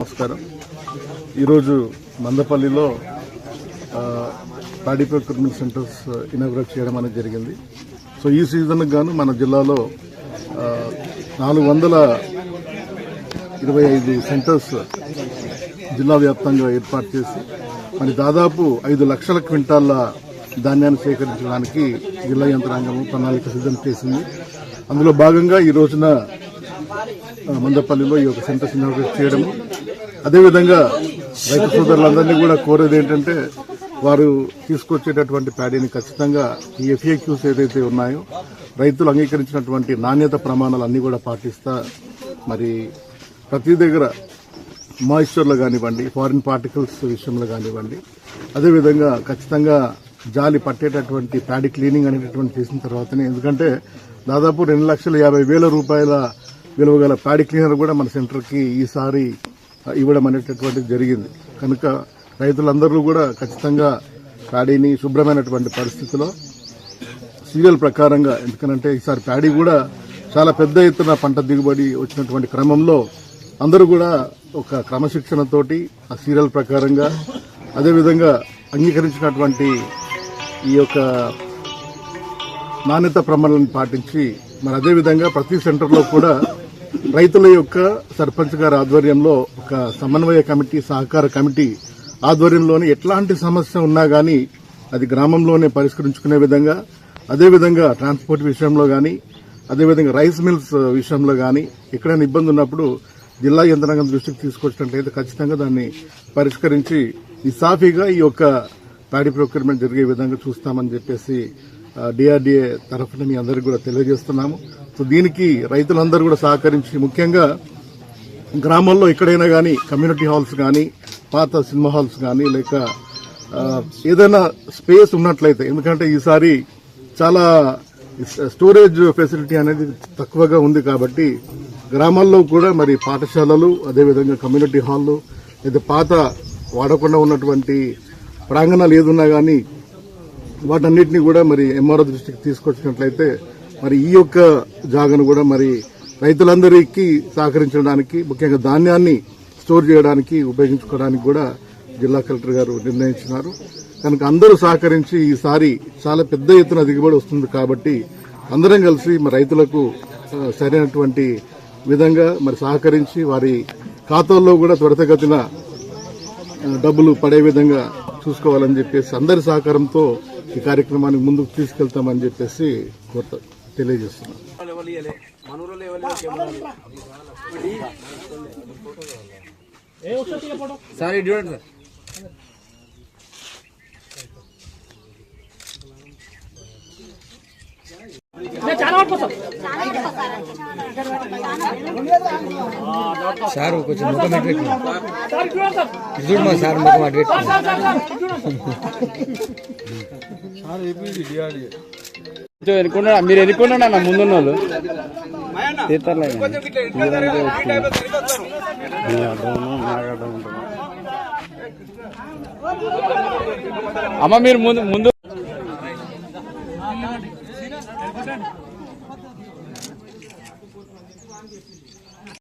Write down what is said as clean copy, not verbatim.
నమస్కారం. ఈరోజు మందపల్లిలో పాడి ప్రొక్యూర్మెంట్ సెంటర్స్ ఇనాగ్రేట్ చేయడం అనేది జరిగింది. సో ఈ సీజన్కి గాను మన జిల్లాలో 425 సెంటర్స్ జిల్లా వ్యాప్తంగా ఏర్పాటు చేసి మరి దాదాపు 5 లక్షల క్వింటాళ్ల ధాన్యాన్ని సేకరించడానికి జిల్లా యంత్రాంగం ప్రణాళిక సిద్ధం చేసింది. అందులో భాగంగా ఈ రోజున మందపల్లిలో ఈ యొక్క సెంటర్స్ ఇనాగ్రేట్ చేయడము, అదేవిధంగా రైతు సోదరులందరినీ కూడా కోరేది ఏంటంటే వారు తీసుకొచ్చేటటువంటి ప్యాడీని ఖచ్చితంగా ఈ FAQs ఏదైతే ఉన్నాయో రైతులు అంగీకరించినటువంటి నాణ్యత ప్రమాణాలు అన్ని కూడా పాటిస్తా మరి ప్రతి దగ్గర మాయిశ్చర్లో కానివ్వండి, ఫారిన్ పార్టికల్స్ విషయంలో కానివ్వండి, అదేవిధంగా ఖచ్చితంగా జాలి పట్టేటటువంటి ప్యాడీ క్లీనింగ్ అనేటటువంటి చేసిన తర్వాతనే, ఎందుకంటే దాదాపు 2,50,000 రూపాయల విలువ గల ప్యాడీ క్లీనర్ కూడా మన సెంటర్కి ఈసారి ఇవ్వడం అనేటటువంటిది జరిగింది. కనుక రైతులందరూ కూడా ఖచ్చితంగా ప్యాడీని శుభ్రమైనటువంటి పరిస్థితిలో సీరియల్ ప్రకారంగా, ఎందుకంటే ఈసారి ప్యాడీ కూడా చాలా పెద్ద ఎత్తున పంట దిగుబడి వచ్చినటువంటి క్రమంలో అందరూ కూడా ఒక క్రమశిక్షణతోటి ఆ సీరియల్ ప్రకారంగా, అదేవిధంగా అంగీకరించినటువంటి ఈ యొక్క నాణ్యత ప్రమాణాలను పాటించి మరి అదేవిధంగా ప్రతి సెంటర్లో కూడా రైతుల యొక్క సర్పంచ్ గారి ఆధ్వర్యంలో ఒక సమన్వయ కమిటీ, సహకార కమిటీ ఆధ్వర్యంలోనే ఎట్లాంటి సమస్య ఉన్నా గానీ అది గ్రామంలోనే పరిష్కరించుకునే విధంగా, అదేవిధంగా ట్రాన్స్పోర్ట్ విషయంలో గానీ, అదేవిధంగా రైస్ మిల్స్ విషయంలో గానీ ఎక్కడైనా ఇబ్బంది ఉన్నప్పుడు జిల్లా యంత్రాంగం దృష్టికి తీసుకొచ్చినట్లయితే ఖచ్చితంగా దాన్ని పరిష్కరించి సాఫీగా ఈ యొక్క ప్యాడీ ప్రొక్యూర్మెంట్ జరిగే విధంగా చూస్తామని చెప్పేసి DRDA తరఫున మీ అందరికీ కూడా తెలియజేస్తున్నాము. సో దీనికి రైతులందరూ కూడా సహకరించి, ముఖ్యంగా గ్రామాల్లో ఎక్కడైనా కానీ కమ్యూనిటీ హాల్స్ కానీ, పాత సినిమా హాల్స్ కానీ, లేక ఏదైనా స్పేస్ ఉన్నట్లయితే, ఎందుకంటే ఈసారి చాలా స్టోరేజ్ ఫెసిలిటీ అనేది తక్కువగా ఉంది కాబట్టి గ్రామాల్లో కూడా మరి పాఠశాలలు, అదేవిధంగా కమ్యూనిటీ హాల్లు, లేదా పాత వాడకుండా ఉన్నటువంటి ప్రాంగణాలు ఏదున్నా కానీ వాటన్నిటిని కూడా మరి MRO దృష్టికి తీసుకొచ్చినట్లయితే మరి ఈ యొక్క జాగను కూడా మరి రైతులందరికీ సహకరించడానికి, ముఖ్యంగా ధాన్యాన్ని స్టోర్ చేయడానికి ఉపయోగించుకోవడానికి కూడా జిల్లా కలెక్టర్ గారు నిర్ణయించినారు. కనుక అందరూ సహకరించి ఈసారి చాలా పెద్ద ఎత్తున దిగుబడి వస్తుంది కాబట్టి అందరం కలిసి మరి రైతులకు సరైనటువంటి విధంగా మరి సహకరించి వారి ఖాతాల్లో కూడా త్వరితగతిన డబ్బులు పడే విధంగా చూసుకోవాలని చెప్పేసి అందరి సహకారంతో ఈ కార్యక్రమానికి ముందుకు తీసుకెళ్తామని చెప్పేసి తెలియజేస్తున్నాం. సార్ కొంచెం ముఖం అటు చూడమా, సార్ ముఖం అటు ఎన్నుకున్నా, మీరు ఎన్నుకున్నా నా ముందున్న వాళ్ళు తీర్థర్లే. అమ్మ మీరు ముందు